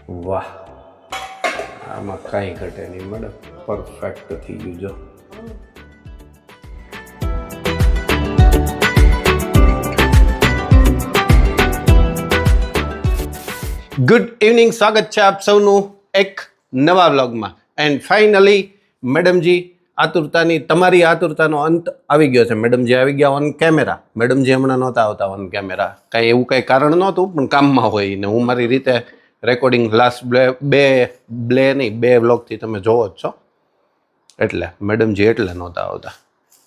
વાહ, આમાં કાંઈ ઘટે નહીં મેડમ, પરફેક્ટ થઈ ગયું જો. ગુડ ઇવનિંગ, સ્વાગત છે આપ સૌનું એક નવા વ્લોગમાં. એન્ડ ફાઇનલી મેડમજી આતુરતાની, તમારી આતુરતાનો અંત આવી ગયો છે. મેડમજી આવી ગયા ઓન કેમેરા. મેડમજી હમણાં નહોતા આવતા ઓન કેમેરા, કાંઈ એવું કંઈ કારણ નહોતું, પણ કામમાં હોય ને હું મારી રીતે રેકોર્ડિંગ લાસ્ટ બે વ્લોગથી તમે જોવો જ છો, એટલે મેડમજી એટલે નહોતા આવતા.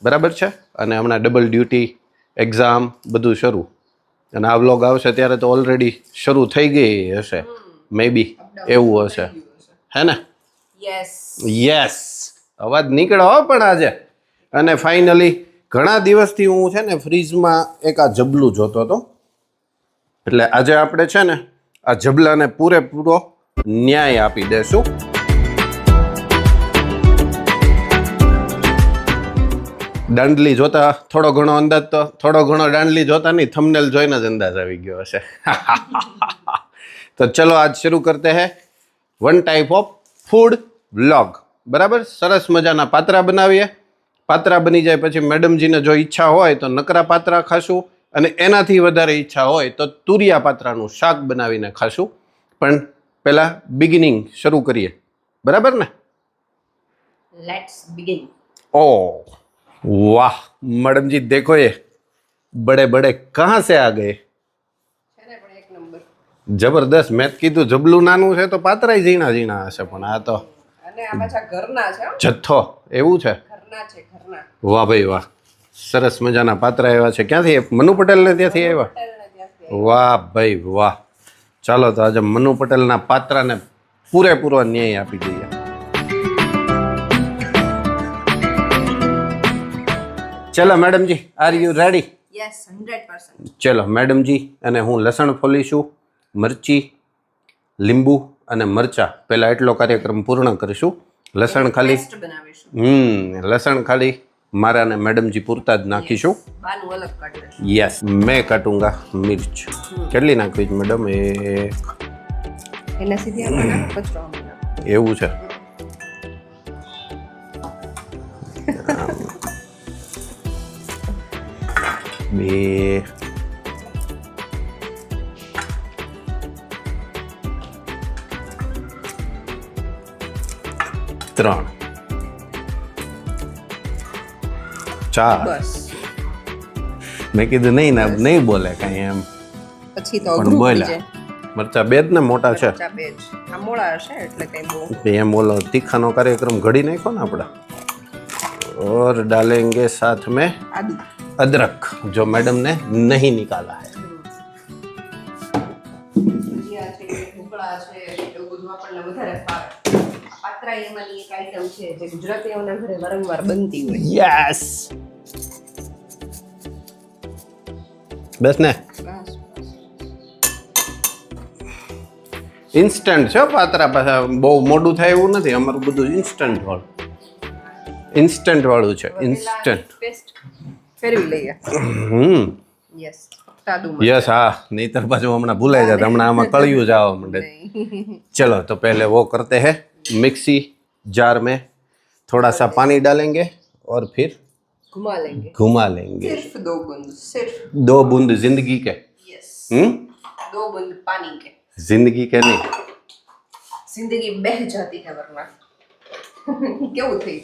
બરાબર છે. અને હમણાં ડબલ ડ્યુટી, એક્ઝામ બધું શરૂ, અને આ વ્લોગ આવશે ત્યારે તો ઓલરેડી શરૂ થઈ ગઈ હશે, મે બી એવું હશે, હે ને? યસ, અવાજ નીકળ્યો પણ આજે. અને ફાઇનલી ઘણા દિવસથી હું છે ને ફ્રીજમાં એક આ જબલું જોતો હતો, એટલે આજે આપણે છે ને આ જબલાને પૂરેપૂરો ન્યાય આપી દેશું. દાંડલી જોતા થોડો ઘણો અંદાજ તો, થોડો ઘણો દાંડલી જોતા નહીં, થંબનેલ જોઈને જ અંદાજ આવી ગયો હશે. તો ચલો આજ શરૂ કરતે હે one type of food vlog. બરાબર, સરસ મજાના પાત્રા બનાવીએ. પાત્રા બની જાય પછી મેડમજીને જો ઈચ્છા હોય તો નકરા પાત્રા ખાશું, અને એનાથી વધારે ઈચ્છા હોય તો તુરિયા પાત્રાનું શાક બનાવીને ખાશું. પણ પહેલા બિગિનિંગ શરૂ કરીએ, બરાબર ને? Let's begin. ओ वाह मैडम जी, देखो ये बड़े बड़े कहाँ से आ गए. एक नंबर जबरदस्त. મેં કીધું જબલું નાનું છે તો પાત્રાય ઝીણા ઝીણા હશે, પણ આ તો અને આ પાછા ઘરના છે, જથ્થો એવું છે. ઘરના છે, ઘરના. વાહ ભાઈ વાહ, સરસ મજાના પાત્રા આવ્યા છે. ક્યાંથી? મનુ પટેલને ત્યાંથી આવ્યા? વાહ ભાઈ વાહ. ચાલો તો આજે મનુ પટેલના પાત્રાને પૂરેપૂરો ન્યાય આપી દઈએ. ચલો મેડમજી, આર યુ રેડી? યસ, 100%. ચલો મેડમજી અને હું લસણ ફોલીશું, મરચી, લીંબુ અને મરચા, પહેલા એટલો કાર્યક્રમ પૂર્ણ કરીશું. લસણ ખાલી પેસ્ટ બનાવીશું. લસણ ખાલી મારા અને મેડમજી પૂરતા જ નાખીશું. બાનું અલગ કાઢીશું. યસ, મેં કાટુંગા મિર્ચ. કેટલી નાખવી છે મેડમ? એક. એને સીધી આપણે કચરો આપવાનો. એવું છે. બે. ત્રણ. ચાર. બસ. મેં કીધું નહીં ના, નહીં બોલે કાંઈ એમ, પછી તો પણ અઘરું થઈ બોલ્યા. જાય. મરચા બે જ ને મોટા છે? મરચાં બે જ. આ મોળા હશે એટલે કઈ બહુ. એમ બોલો, તીખાનો કાર્યક્રમ ઘડી નાખ્યો ને આપણે. और डालेंगे साथ में આદુ. अदरक, जो मैडम ने नहीं निकाला है. ભજીયા છે, ઢોકળા છે, એવું બધું આપણને વધારે ભાવે. પાત્રા એમાંની એક આઈટમ છે જે ગુજરાતીઓના ઘરે વારંવાર બનતી હોય. यस, बस ने બસ. ઇન્સ્ટન્ટ છે પાત્રા. પાછા બહુ મોડું થાય એવું નથી, અમારું બધું ઇન્સ્ટન્ટ વાળું. ઇન્સ્ટન્ટ વાળું છે, ઇન્સ્ટન્ટ. પેસ્ટ ફેરવી લઈએ. યસ, સાદું यस हाँ, नहींतर पाछू हमारा भूलाઈ जाता, हमारा आमा कळिયું जावा मंडे. चलो तो पहले वो करते हैं, मिक्सी जार में थोड़ा सा पानी डालेंगे और फिर घुमा लेंगे. घुमा लेंगे. सिर्फ 2 बूंद, सिर्फ. 2 बूंद जिंदगी के. यस. 2 बूंद पानी के. जिंदगी के नहीं, जिंदगी बह जाती है वरना. કેવું થઈ?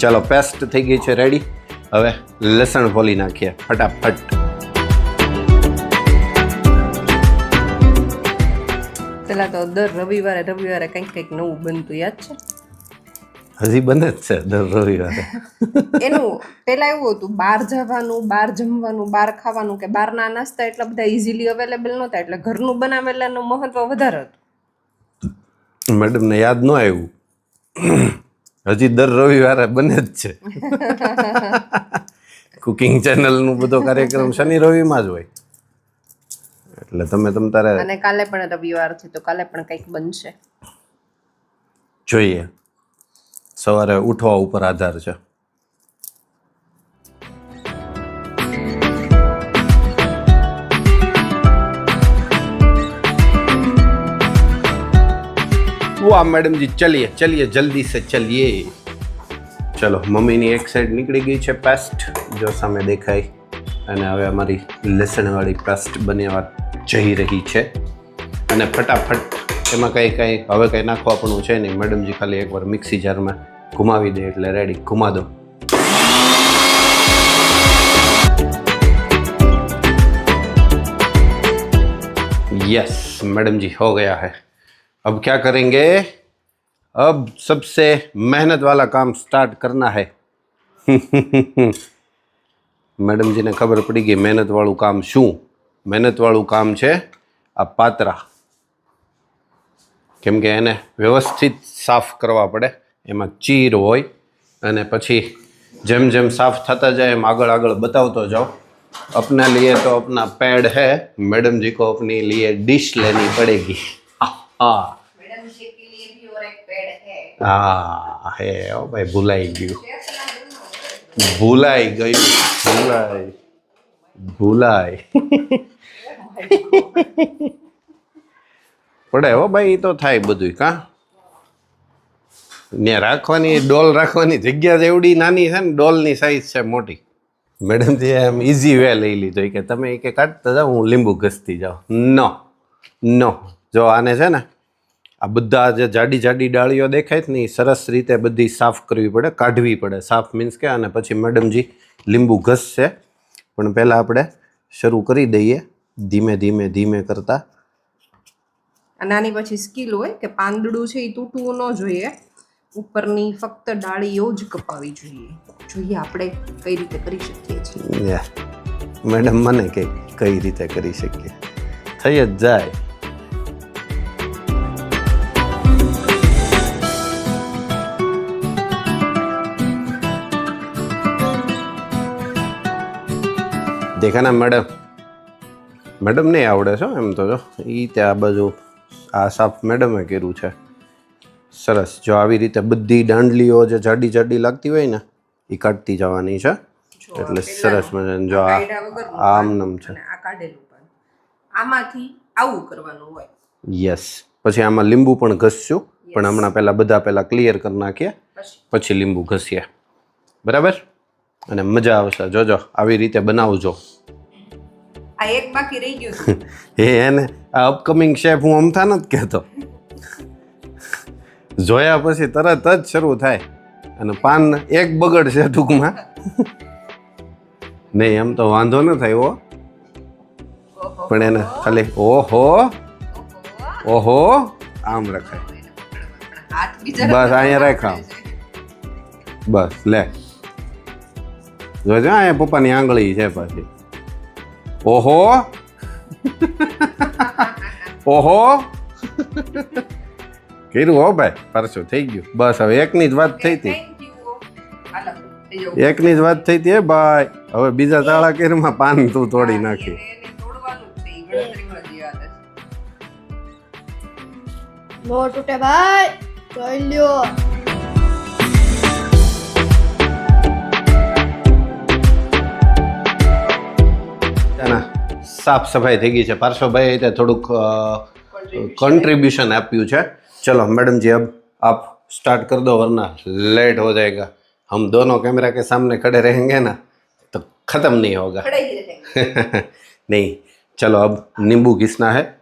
चलो पेस्ट થઈ ગઈ છે રેડી. હવે લસણ ફોલી નાખીએ ફટાફટ. પેલા તો દર રવિવારે કંઈક નવું બનતું યાદ છે? હજી બને જ છે દર રવિવારે. એનું પેલા એવું હતું, બહાર જવાનું, બહાર જમવાનું, બહાર ખાવાનું, કે બહારના નાસ્તા એટલા બધા ઇઝીલી અવેલેબલ નહોતા, એટલે ઘરનું બનાવેલાનું મહત્વ વધારે હતું. મેડમને યાદ ન આવ્યું, હજી દર રવિવારે બને જ છે. કુકિંગ ચેનલનું બધો કાર્યક્રમ શનિ રવિમાં જ હોય, એટલે તમે તારે. અને કાલે પણ રવિવાર છે તો કાલે પણ કંઈક બનશે. જોઈએ, સવારે ઉઠવા ઉપર આધાર છે. मैडम जी चलिए चलिए जल्दी से चलिए चलो મમ્મીની એક સાઈડ નીકળી ગઈ છે પેસ્ટ જો સામે દેખાય અને હવે અમારી લસણવાળી પેસ્ટ બનવા જઈ રહી છે અને ફટાફટ એમાં કંઈ હવે કંઈ નાખવાનું છે નહીં મેડમજી ખાલી એકવાર મિક્સી જારમાં ઘુમાવી દે એટલે રેડી ઘુમા દો यस मैडम जी हो गया है अब क्या करेंगे अब सबसे मेहनत वाला काम स्टार्ट करना है मैडम जी ने खबर पड़ी कि मेहनत वालू काम शू मेहनत वालू काम છે આ પાત્રા કેમ કે એને વ્યવસ્થિત સાફ કરવા પડે એમાં ચીર હોય અને પછી જેમ જેમ સાફ થતા જાય એમ આગળ આગળ बतावतो जाओ अपने लिए तो अपना पैड है मैडम जी को अपने लिए डिश लेनी पड़ेगी हाँ मैडम जी के लिए भी और एक पेड़ है हाँ है ओ भाई भुलाई गયું ભૂલાઈ પડે હો ભાઈ એ તો થાય બધું કા ને રાખવાની ડોલ રાખવાની જગ્યા જેવડી નાની છે ને ડોલની સાઈઝ છે મોટી મેડમજી એમ ઇઝી વે લઈ લીધો કે તમે કે કાઢતા જાઓ હું લીંબુ ઘસતી જાઉં નો જો આને છે ને આ બધા જે જાડી જાડી ડાળીઓ દેખાય છે ને એ સરસ રીતે બધી સાફ કરવી પડે કાઢવી પડે સાફ મીન્સ કે અને પછી મેડમજી લીંબુ ઘસશે પણ પહેલાં આપણે શરૂ કરી દઈએ ધીમે ધીમે ધીમે કરતા નાની પછી સ્કીલ હોય કે પાંદડું છે એ તૂટવું ન જોઈએ ઉપરની ફક્ત ડાળીઓ જ કપાવી જોઈએ આપણે કઈ રીતે કરી શકીએ છીએ મેડમ મને કે કઈ રીતે કરી શકીએ થઈ જ જાય દેખા ના મેડમ નહીં આવડે છો એમ તો જો એ ત્યાં બાજુ આ સાફ મેડમે કર્યું છે સરસ જો આવી રીતે બધી દાંડલીઓ જે જાડી જાડી લાગતી હોય ને એ કાઢતી જવાની છે એટલે સરસ મજાનું જો આમનમ છે આ કાઢેલું પણ આમાંથી આવું કરવાનું હોય યસ પછી આમાં લીંબુ પણ ઘસશું પણ હમણાં પહેલા ક્લિયર કરી નાખીએ પછી લીંબુ ઘસીએ બરાબર અને મજા આવશે જોજો આવી રીતે બનાવજો આ એક બાકી રહી ગયું એને આ અપકમિંગ શેફ હું અમથા નથી કહેતો જોયા પછી તરત જ શરૂ થાય અને પાન એક બગડશે ટૂંકમાં નહીં એમ તો વાંધો ન થાય હો પણ એને ખાલી ઓહો આમ રખાય બસ અહીંયા રાખાવ બસ લે જોજો અહીંયા પપ્પાની આંગળી છે પાછી ઓહો કર્યું હો ભાઈ પરસો થઈ ગયું બસ હવે એકની જ વાત થઈ હતી એકની જ વાત થઈ હતી ભાઈ હવે બીજા તાળા કેરમાં પાન તું તોડી નાખી નો તૂટે ભાઈ જોઈ લ્યો સાફ સફાઈ થઈ ગઈ છે પાર્શ્વભાઈ તે થોડુંક कंट्रीब्यूशन આપ્યું છે चलो मैडम जी अब आप स्टार्ट कर दो वरना लेट हो जाएगा हम दोनों कैमरा के सामने खड़े रहेंगे ना तो ख़त्म नहीं होगा नहीं चलो अब नींबू घिसना है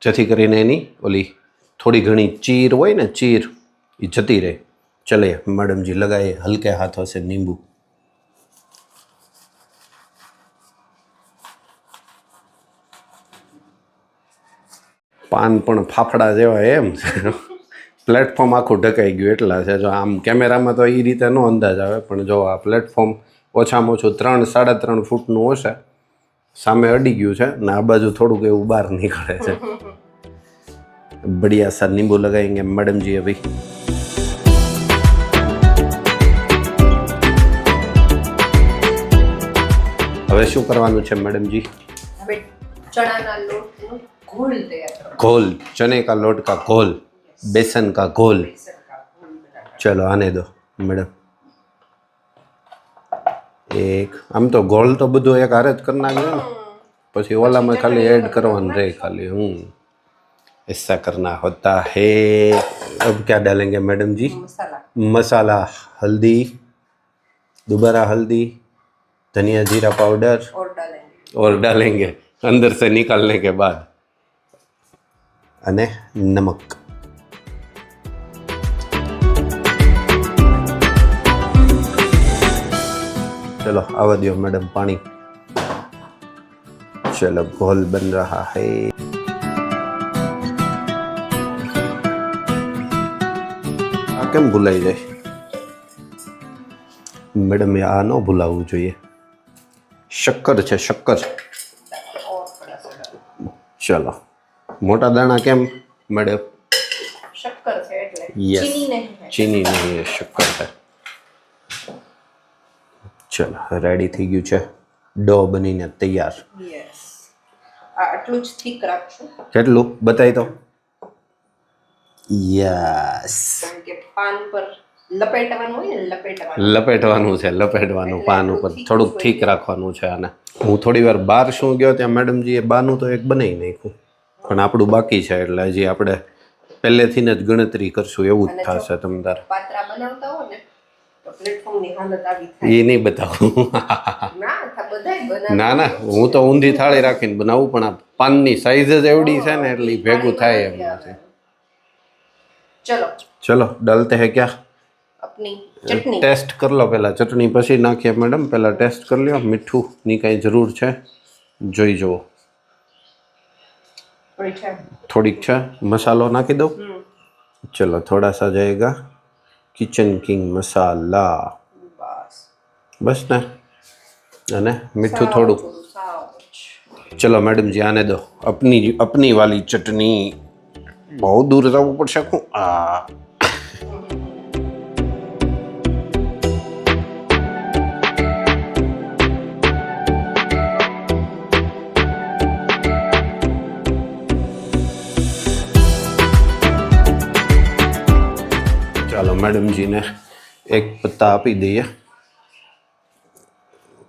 જેથી કરીને એની ઓલી થોડી ઘણી ચીર હોય ને ચીર એ જતી રહે ચલે मैडम जी लगाए हल्के हाथों से नींबू પાન પણ ફાફડા જેવા એમ છે પ્લેટફોર્મ આખું ઢકાઈ ગયું એટલા છે જો આમ કેમેરામાં તો એ રીતે નો અંદાજ આવે પણ જો આ પ્લેટફોર્મ ઓછામાં ઓછું 3-3.5 ફૂટનું હશે સામે અડી ગયું છે ને આ બાજુ થોડુંક એવું બહાર નીકળે છે बढ़िया सा नींबू लगाएंगे मैडम जी अभी હવે શું કરવાનું છે मैडम जी હવે ચણાના લોટનો घोल तैयार करो घोल चने का लोट का घोल बेसन का घोल चलो आने दो मैडम एक આમ તો ઘોલ તો બધું એક હારે જ કરી નાખ્યો ને પછી ઓલામાં ખાલી એડ કરવાનું રહે ખાલી ऐसा करना होता है। अब क्या डालेंगे मैडम जी? મસાલા मसाला, हल्दी, दोबारा हल्दी, धनिया जीरा पाउडर ઓર ડાલેંગે और डालेंगे अंदर से निकालने के बाद અને નમક। चलो आवा दियो मैडम पानी। चलो घोल बन रहा है। આ કેમ ભૂલાઈ જાય મેડમ? આ ન ભૂલાવવું જોઈએ। શક્કર છે, શક્કર। ચલો મોટા દાણા કેમ મેડમ? શક્કર છે એટલે Yes. ચીની નહીં है। ચીની નહીં, એ શક્કર છે। ચલો રેડી થઈ ગયું છે, ડો બનીને તૈયાર। યસ આટલું જ થીક રાખશું કેટલું બતાવી તો? યસ, કારણ કે પાન પર લપેટવાનું હોય ને, લપેટવાનું લપેટવાનું છે, લપેટવાનું પાન ઉપર થોડુંક ઠીક રાખવાનું છે આને। હું થોડી વાર બહાર શું ગયો ત્યાં મેડમજીએ બાનું તો એક બનાવી નાખ્યું, પણ આપણું બાકી છે એટલે હજી આપણે પહેલેથી જ ગણતરી કરશું એવું જ થશે। તમ તાર પાત્રા બનાવતા હો ને તો પ્લેટફોર્મની હાલત આવી થાય। એ નહીં બતાવું। ના બધાય બનાવે। ના ના, હું તો ઊંધી થાળી રાખીને બનાવું, પણ આ પાનની સાઈઝ જ એવડી છે ને એટલે ઈ ભેગું થાય એમ નથી। ચલો ચલો ડાલતે હે ક્યાં? अपनी चटनी ટેસ્ટ કરી લો પહેલા, ચટણી પછી નાખીએ મેડમ। પહેલા ટેસ્ટ કરી લ્યો મીઠુંની કાંઈ જરૂર છે જોઈ જુઓ। थोड़ी है થોડીક છે, મસાલો નાખી દઉં? ચલો થોડા સા જાયેગા કિચન કિંગ મસાલા, बस બસ ને, અને મીઠું થોડું। साव चलो मैडम जी आने दो अपनी वाली चटनी। बहुत दूर जવું પડશે હું આ। ચાલો મેડમજીને એક પત્તા આપી દઈએ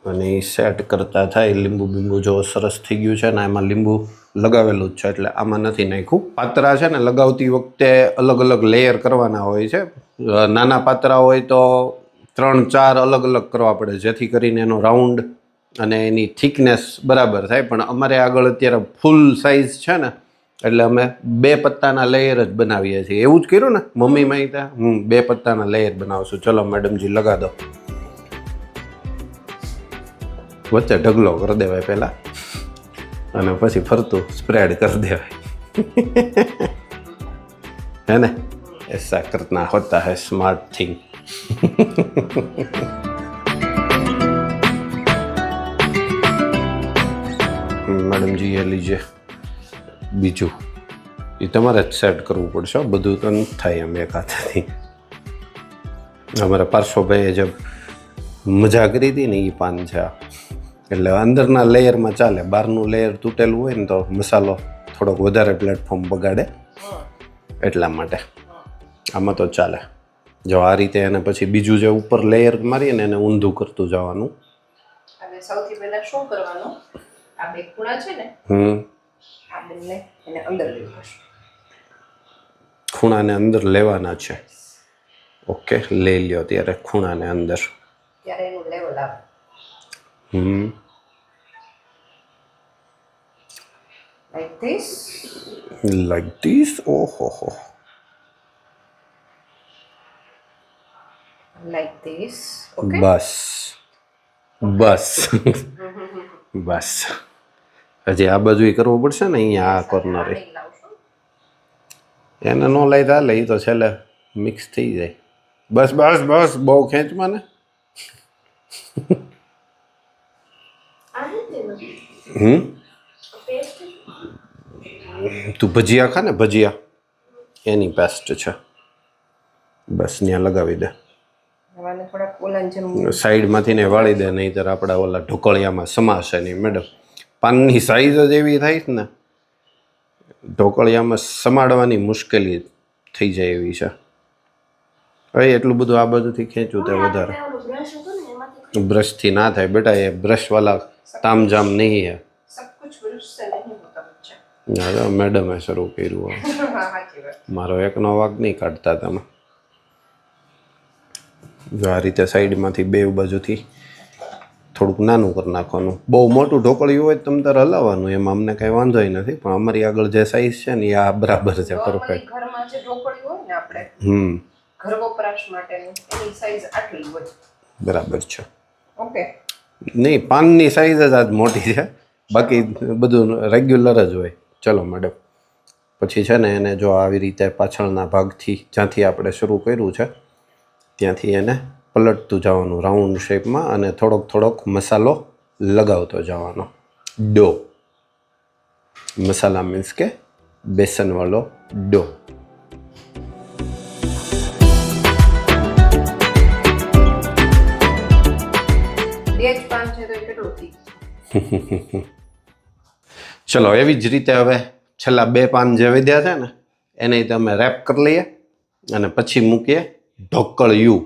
અને એ સેટ કરતા થાય। લીંબુ બીંબુ જો સરસ થઈ ગયું છે ને, એમાં લીંબુ લગાવેલું જ છે એટલે આમાં નથી નાખ્યું। પાતરા છે ને લગાવતી વખતે અલગ અલગ લેયર કરવાના હોય છે। નાના પાતરા હોય તો 3-4 અલગ અલગ કરવા પડે, જેથી કરીને એનો રાઉન્ડ અને એની થિકનેસ બરાબર થાય। પણ અમારે આગળ અત્યારે ફૂલ સાઇઝ છે ને એટલે અમે 2 પત્તાના લેયર જ બનાવીએ છીએ। એવું જ કર્યું ને મમ્મીમાં? ત્યાં 2 પત્તાના લેયર બનાવશું। ચલો મેડમજી લગા દો। વચ્ચે ઢગલો કરી દેવાય પહેલા અને પછી ફરતું સ્પ્રેડ કરી દેવાય। है ना? ऐसा करना होता है स्मार्ट थिंग। मैडम जी ये लीजिए બીજું એ તમારે જ સેટ કરવું પડશે, બધું તો નથી થાય એમ એક હાથેથી। અમારા પાર્શ્વભાઈએ જે મજા કરી હતી ને એ પાન છે આ। એટલે અંદરના લેયરમાં ચાલે, બહારનું લેયર તૂટેલું હોય ને તો મસાલો થોડોક વધારે પ્લેટફોર્મ બગાડે, એટલા માટે આમાં તો ચાલે। જો આ રીતે એને પછી બીજું જે ઉપર લેયર મારીએ ને એને ઊંધું કરતું જવાનું। અને સૌથી પહેલા શું કરવાનું, આ બે ખૂણા છે ને આ બંને એને અંદર લઈ જશું। ખૂણાને અંદર લેવાના છે। ઓકે, લઈ લ્યો ત્યારે ખૂણાને અંદર। ત્યારે એનું લેવલ આવે। like this like this। ઓહો હો, like this okay બસ બસ બસ। હજી આ બાજુ કરવું પડશે ને, અહીંયા આ કોર્નરે પાણી લાવશું। એને ન લઈ ચાલે, એ તો છેલ્લે મિક્સ થઈ જાય। બસ બસ બસ, બહુ ખેંચમાં ને। તું ભજીયા ખા ને, ભજીયા એની પેસ્ટ છે, બસ ત્યાં લગાવી દે। હવાને થોડા કોલાની જેમ સાઈડમાંથી ને વાળી દે, નહીંતર આપણા ઓલા ઢોકળિયામાં સમાશે નહીં મેડમ। પાનની સાઈઝ જ એવી થાય ને, ઢોકળિયામાં સમાડવાની મુશ્કેલી થઈ જાય એવી છે। હવે એટલું બધું આ બાજુથી ખેંચવું તે વધારે, બ્રશથી ના થાય બેટા, એ બ્રશ વાલા તામજામ નહીં હે। सब कुछ ब्रश से नहीं होता बच्चा। ના તો મેડમે શરૂ કર્યું હવે. સાચી વાત. મારો એકનો વાગ નહીં કાઢતા તમે. જો આ રીતે સાઈડમાંથી બે બાજુથી થોડુંક નાનું કરી નાખવાનું. બહુ મોટું ઢોકળિયું હોય તો તમે તારે હલાવવાનું, એમાં અમને કાંઈ વાંધો નથી, પણ અમારી આગળ જે સાઈઝ છે ને એ આ બરાબર છે, પરફેક્ટ. ઘરમાં જે ઢોકળી હોય ને આપણે હમ ઘર વપરાશ માટેની એની સાઈઝ આટલી હોય. બરાબર છે. ઓકે. નહીં, પાનની સાઈઝ જ આજ મોટી છે, બાકી બધું રેગ્યુલર જ હોય. ચલો મેડમ, પછી છે ને એને જો આવી રીતે પાછળના ભાગથી જ્યાંથી આપણે શરૂ કર્યું છે ત્યાંથી એને પલટતું જવાનું રાઉન્ડ શેપમાં, અને થોડોક થોડોક મસાલો લગાવતો જવાનો. ડો મસાલા મીન્સ કે બેસનવાળો ડો. બે જ પાન છે તો એ કેટલું થઈ? ચલો, એવી જ રીતે હવે છેલ્લા બે પાન જે વધ્યા છે ને એને તમે રેપ કરી લઈએ અને પછી મૂકીએ ઢોકળિયું.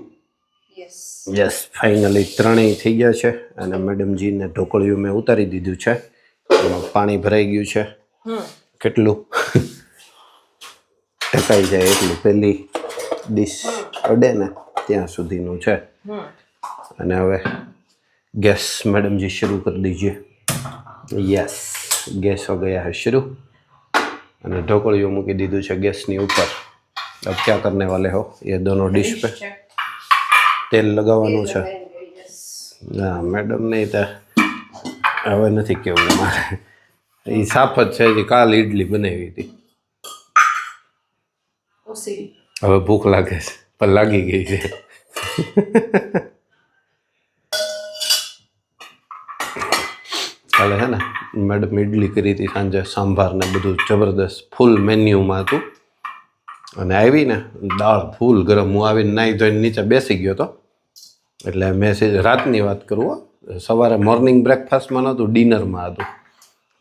યસ. યસ, ફાઇનલી ત્રણેય થઈ ગયા છે અને મેડમજીને ઢોકળિયું મેં ઉતારી દીધું છે. એમાં પાણી ભરાઈ ગયું છે. કેટલું ઢકાઈ જાય એટલું, પહેલી ડીશ અડે ને ત્યાં સુધીનું છે. અને હવે ગેસ મેડમજી શરૂ કરી દીजिए. યસ, ગેસ હો ગયા है शुरू. અને ઢોકળિયું મૂકી દીધું છે ગેસની ઉપર. अब क्या करने वाले हो ये दोनों डिश पे? તેલ લગાવવાનું છે. ના મેડમ નહીં તો હવે નથી કેવું મારે, એ સાફ જ છે. હજી કાલ ઇડલી બનાવી હતી. હવે ભૂખ લાગે છે પણ લાગી ગઈ છે. કાલે છે ને મેડમ ઇડલી કરી હતી સાંજે, સાંભાર ને બધું જબરદસ્ત ફૂલ મેન્યુમાં હતું. અને આવીને દાળ ફૂલ ગરમ. હું આવીને નાહી ધોઈને નીચે બેસી ગયો હતો. એટલે મેં રાતની વાત કરું, સવારે મોર્નિંગ બ્રેકફાસ્ટમાં નહોતું, ડિનરમાં હતું.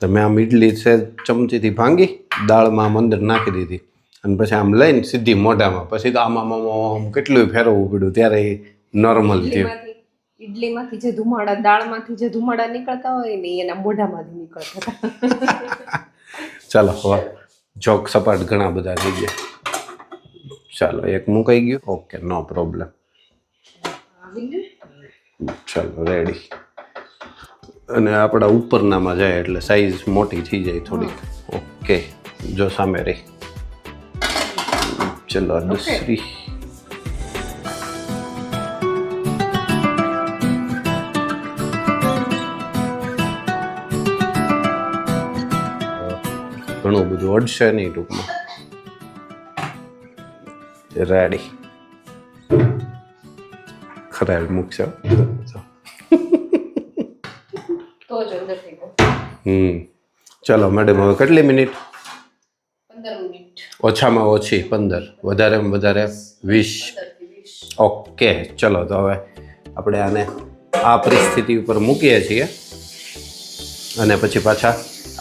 તો મેં આમ ઇડલી છે ચમચીથી ભાંગી દાળમાં આમ અંદર નાખી દીધી અને પછી આમ લઈને સીધી મોઢામાં. પછી તો આમ કેટલું ફેરવવું પડ્યું ત્યારે એ નોર્મલ થયું. ઇડલીમાંથી જે ધુમાડા, દાળમાંથી જે ધુમાડા નીકળતા હોય ને એના મોઢામાંથી નીકળતા હતા. ચાલો હવે જોક સપાટ ઘણા બધા થઈ ગયા. ચાલો એક મુકાઈ ગયું. ઓકે, નો પ્રોબ્લેમ. ચાલો રેડી. અને આપણા ઉપરનામાં જાય એટલે સાઈઝ મોટી થઈ જાય થોડીક. ઓકે, જો સામે રહી. ચલો દૂસરી. ઘણું બધું અડશે નહીં ટૂંકમાં. રેડી. ખરાબ મૂકશે. તો જ અંદર થઈ ગયું. ચલો મેડમ, હવે કેટલી મિનિટ? 15 મિનિટ. ઓછામાં ઓછી 15, વધારેમાં વધારે 20. ઓકે, ચલો તો હવે આપણે આને આ પરિસ્થિતિ ઉપર મૂકીએ છીએ અને પછી પાછા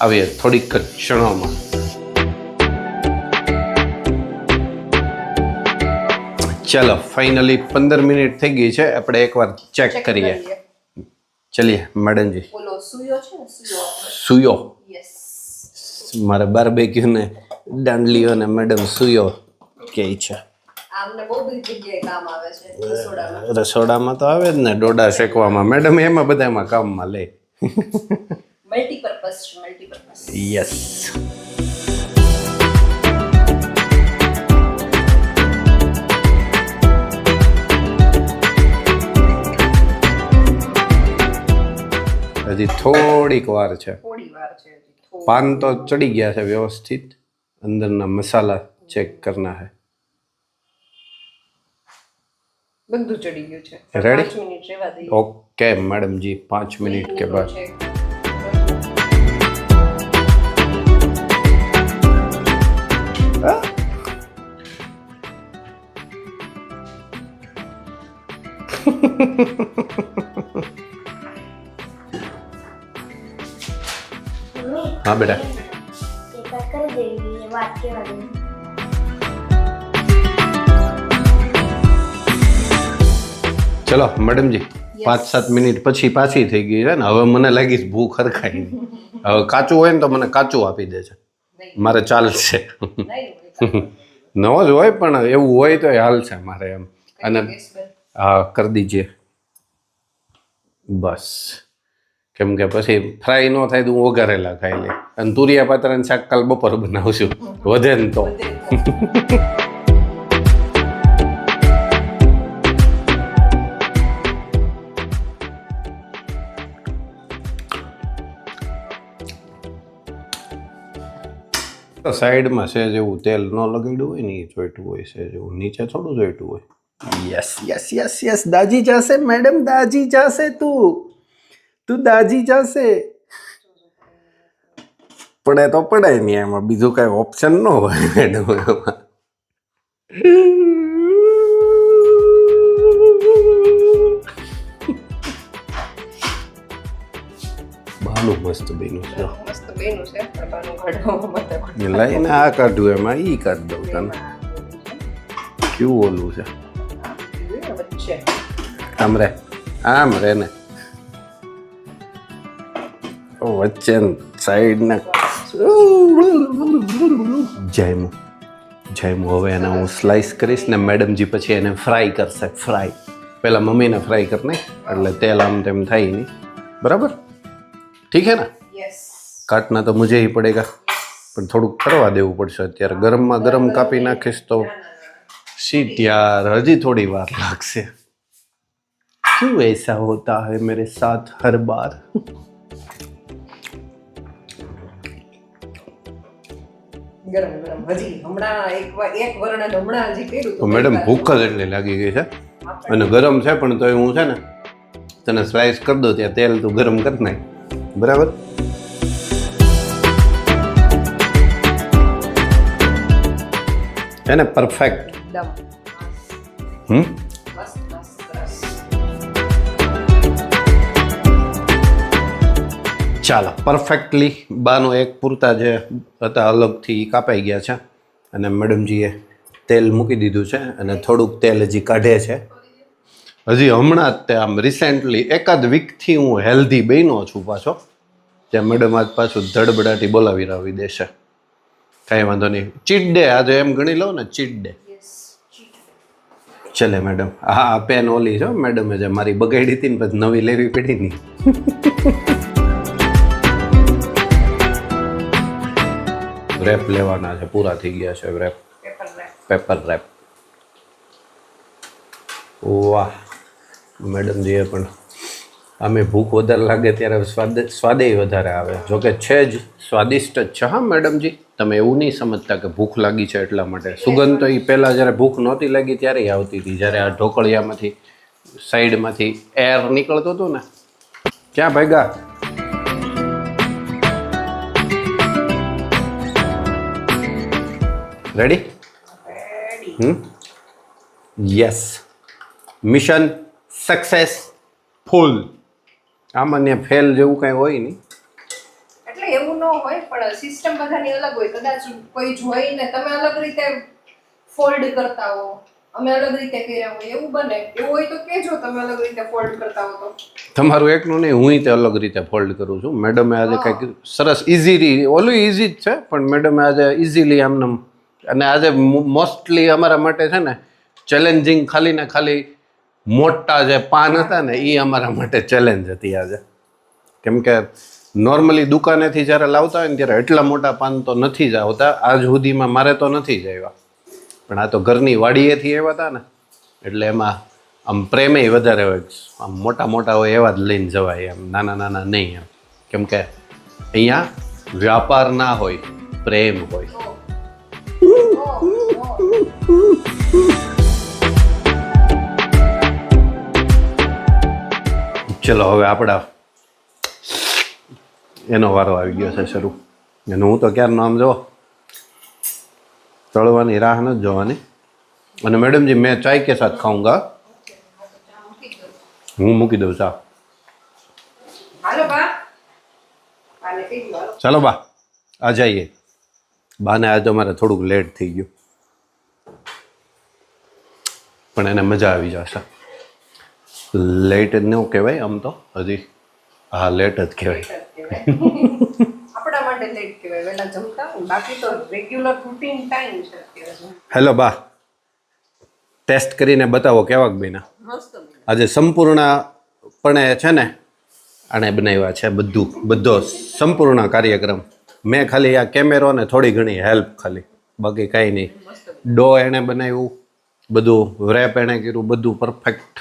આવીએ થોડીક ક્ષણોમાં. ચલો ફાઇનલી 15 મિનિટ થઈ ગઈ છે. આપણે એકવાર ચેક કરીએ. ચલીએ મેડમજી. ઓલો સુયો છે ને, સુયો. સુયો. યસ. મારે બારબેક્યુ ને દાંડલીઓ ને મેડમ સુયો કે છે. આમને બહુ બધી જગ્યાએ કામ આવે છે રસોડામાં. રસોડામાં તો આવે જ ને, ડોડા શેકવામાં. મેડમ એમાં બધામાં કામમાં લે. મલ્ટીપર્પઝ છે, મલ્ટીપર્પઝ. યસ. હજી થોડીક વાર છે. થોડી વાર છે હજી. પાન તો ચડી ગયા છે વ્યવસ્થિત. અંદરના મસાલા ચેક કરના હે. બધું ચડી ગયું છે. રેડી? 5 મિનિટ રહેવા દઈએ. ઓકે मैडम जी, 5 मिनट के बाद. हाँ बेटा, कर देंगे बात के बारे में. चलो मैडम जी, 5-7 મિનિટ પછી પાછી થઈ ગઈ છે ને. હવે મને લાગી ભૂખ હરખાઈ. હવે કાચું હોય ને તો મને કાચું આપી દે છે. મારે ચાલશે નવો જ હોય પણ એવું હોય તો હાલ છે મારે એમ અને હા કરી દીજે બસ કેમ કે પછી ફ્રાય ન થાય તો હું વઘારેલા ખાઈ લે અને તુરિયા પાત્રાનું શાક કાલ બપોર બનાવશું વધે ને તો સાઈડમાં છે જેવું તેલ ન લગાડ્યું હોય ને એ ચોઈટું હોય છે જેવું નીચે થોડું ચોઈટું હોય યસ યસ યસ યસ દાજી જશે મેડમ દાજી જશે તું દાજી જશે પડે તો પડે નહીં એમાં બીજું કઈ ઓપ્શન ન હોય મેડમ બાનું મસ્ત બેનું છે મસ્ત બેનું છે બાનું ઘડો લઈને આ કાઢ્યું એમાં ઈ કાઢ દઉં તને કેવું ઓલું છે વચ્ચે આમ રે ને વચ્ચે સાઈડ ને જયમું હવે એને હું સ્લાઇસ કરીશ ને મેડમજી પછી એને ફ્રાય કરશે ફ્રાય પહેલા મમ્મીને ફ્રાય કર ને એટલે તેલ આમ તેમ થાય નહીં બરાબર ઠીક હે ને યસ કાટના તો મુझे ही पड़ेगा પણ થોડુંક કરવા દેવું પડશે અત્યારે ગરમમાં ગરમ કાપી નાખીશ તો શીટ યાર હજી થોડી વાર લાગશે क्यों ऐसा होता है मेरे साथ हर बार ગરમ ગરમ હજી હમણાં એક વરણ હમણાં હજી કર્યું તો મેડમ ભૂખ જ એટલી લાગી ગઈ છે અને ગરમ છે પણ તોય હું છે ને તને સ્લાઇસ કરી દો ત્યાં તેલ તું ગરમ કરી નાખ બરાબર એને પરફેક્ટ એકદમ મસ્ત સરસ ચાલો પરફેક્ટલી બાનો એક પૂરતા જે હતા અલગથી કાપાઈ ગયા છે અને મેડમજીએ તેલ મૂકી દીધું છે અને થોડુંક તેલ હજી કાઢે છે હજી હમણાં જ તે આમ રિસેન્ટલી એકાદ વીકથી હું હેલ્ધી બન્યો છું પાછો ત્યાં મેડમ આજ પાછું ધડબડાટી બોલાવી રાવી દેશે કાંઈ વાંધો નહીં ચીટ ડે આજે એમ ગણી લઉં ને ચીટ ડે ચલે મેડમ હા પેન ઓલી છે મેડમે જે મારી બગાડી હતી ને પછી નવી લેવી પડી નહીં રેપ લેવાના છે પૂરા થઈ ગયા છે રેપ પેપર રેપ વાહ મેડમજીએ પણ આમે ભૂખ વધારે લાગે ત્યારે સ્વાદે વધારે આવે જોકે છે જ સ્વાદિષ્ટ જ છે હા મેડમજી તમે એવું નહીં સમજતા કે ભૂખ લાગી છે એટલા માટે સુગંધ તો એ પહેલાં જ્યારે ભૂખ નહોતી લાગી ત્યારે આવતી હતી જ્યારે આ ઢોકળિયામાંથી સાઈડમાંથી એર નીકળતું હતું ને ક્યાં ભાગ્યા રેડી યસ મિશન સક્સેસફુલ આમાં ફેલ જેવું કાંઈ હોય નહીં એટલે એવું ન હોય પણ સિસ્ટમ બધાની અલગ હોય કદાચ કોઈ જોઈને તમે અલગ રીતે ફોલ્ડ કરતા હો અમે અલગ રીતે કર્યા હોય એવું બને એવું હોય તો કેજો તમે અલગ રીતે ફોલ્ડ કરતા હો તો તમારું એકનું નહીં હું તે અલગ રીતે ફોલ્ડ કરું છું મેડમે આજે કંઈક સરસ ઇઝીલી ઓલું ઇઝી જ છે પણ મેડમે આજે ઇઝીલી આમને અને આજે મોસ્ટલી અમારા માટે છે ને ચેલેન્જિંગ ખાલી ને ખાલી મોટા જે પાન હતા ને એ અમારા માટે ચેલેન્જ હતી આજે કેમ કે નોર્મલી દુકાનેથી જ્યારે લાવતા હોય ને ત્યારે એટલા મોટા પાન તો નથી જ આવતા આજ સુધીમાં મારે તો નથી જ આવ્યા પણ આ તો ઘરની વાડીએથી આવ્યા હતા ને એટલે એમાં આમ પ્રેમે વધારે હોય આમ મોટા મોટા હોય એવા જ લઈને જવાય એમ નાના નાના નહીં એમ કેમ કે અહીંયા વ્યાપાર ના હોય પ્રેમ હોય ચલો હવે આપણા એનો વારો આવી ગયો છે શરૂ અને હું તો ક્યારનો આમ જો તળવાની રાહ નથી જોવાની અને મેડમજી મેં ચાય કે સાથ ખાऊंगा હું મૂકી દઉં ચા હાલો બા બાને કહી દો હાલો ચાલો બા આ જઈએ બાને આજે અમારે થોડુંક લેટ થઈ ગયું પણ એને મજા આવી જશે લેટ જ ન કહેવાય આમ તો હજી હા લેટ જ કહેવાય આપણા માટે લેટ કહેવાય, વહેલા જમતા હોય. બાકી તો રેગ્યુલર રૂટીન ટાઈમ છે અત્યારે. હેલો બા, ટેસ્ટ કરીને બતાવો કેવાક બન્યા. મસ્ત. આજે સંપૂર્ણપણે છે ને આણે બનાવ્યા છે બધો સંપૂર્ણ કાર્યક્રમ. મેં ખાલી આ કેમેરો ને થોડી ઘણી હેલ્પ ખાલી, બાકી કાંઈ નહીં. ડો એણે બનાવ્યું, બધું રેપ એણે કર્યું, બધું પરફેક્ટ.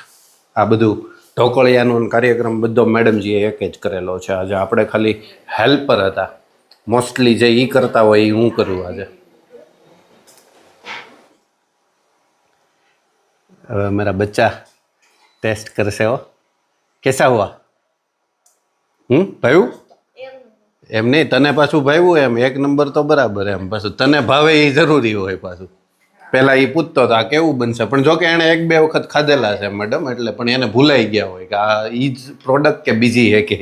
આ બધું ઢોકળિયાનો કાર્યક્રમ બધો મેડમજીએ એક જ કરેલો છે. આજે આપણે ખાલી હેલ્પર હતા. મોસ્ટલી જે એ કરતા હોય એ હું કરું આજે. હવે मेरा बच्चा टेस्ट करसे हो, कैसा हुआ? ભાવ્યું? એમ નહીં, તને પાછું ભાવ્યું એમ 1 નંબર તો બરાબર એમ. પાછું તને ભાવે એ જરૂરી હોય. પાછું પહેલા એ પૂછતો હતો આ કેવું બનશે, પણ જો કે એણે 1-2 વખત ખાધેલા છે મેડમ, એટલે પણ એને ભૂલાઈ ગયા હોય કે આ ઈ જ પ્રોડક્ટ કે બીજી હે કે.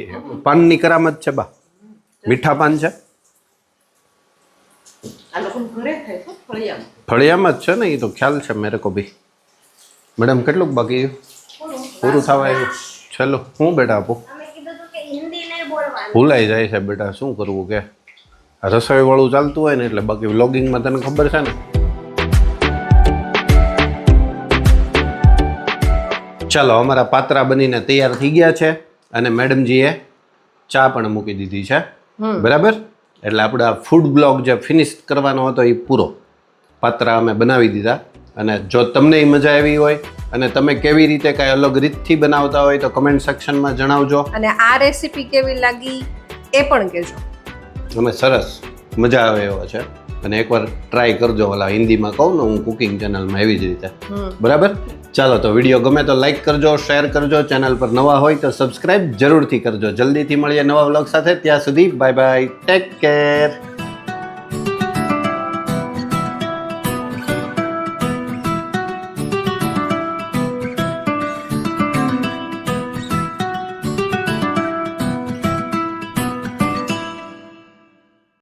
પાનની કરામત છે બા, મીઠા પાન છે. આ લોકો ઘરે ખાય છે ફળિયામાં. ફળિયામાં જ છે ને, એ તો ખ્યાલ છે મેરે કો ભી. મેડમ કેટલુંક બાકી પૂરું થવા આવ્યું? ચલો હું બેટા આપું. ભૂલાઈ જાય છે બેટા, શું કરવું કે આ રસોઈ વાળું ચાલતું હોય ને એટલે. બાકી વ્લોગિંગમાં તને ખબર છે ને. ચાલો, અમારા પાત્રા બનીને તૈયાર થઈ ગયા છે અને મેડમજીએ ચા પણ મૂકી દીધી છે. બરાબર, એટલે આપણે આ ફૂડ બ્લોગ જે ફિનિશ કરવાનો હતો એ પૂરો. પાત્રા અમે બનાવી દીધા. અને જો તમને એ મજા આવી હોય અને તમે કેવી રીતે કાંઈ અલગ રીતથી બનાવતા હોય તો કમેન્ટ સેક્શનમાં જણાવજો. અને આ રેસીપી કેવી લાગી એ પણ કહેજો. અમે સરસ મજા આવે એવો છે. અને એકવાર ટ્રાય કરજો. ઓલા હિન્દીમાં કહું ને હું કુકિંગ ચેનલમાં એવી જ રીતે. બરાબર, ચાલો તો વિડીયો ગમે તો લાઈક કરજો, શેર કરજો. ચેનલ પર નવા હોય તો સબસ્ક્રાઈબ જરૂરથી કરજો. જલ્દીથી મળીએ નવા વ્લોગ સાથે. ત્યાં સુધી બાય બાય, ટેક કેર.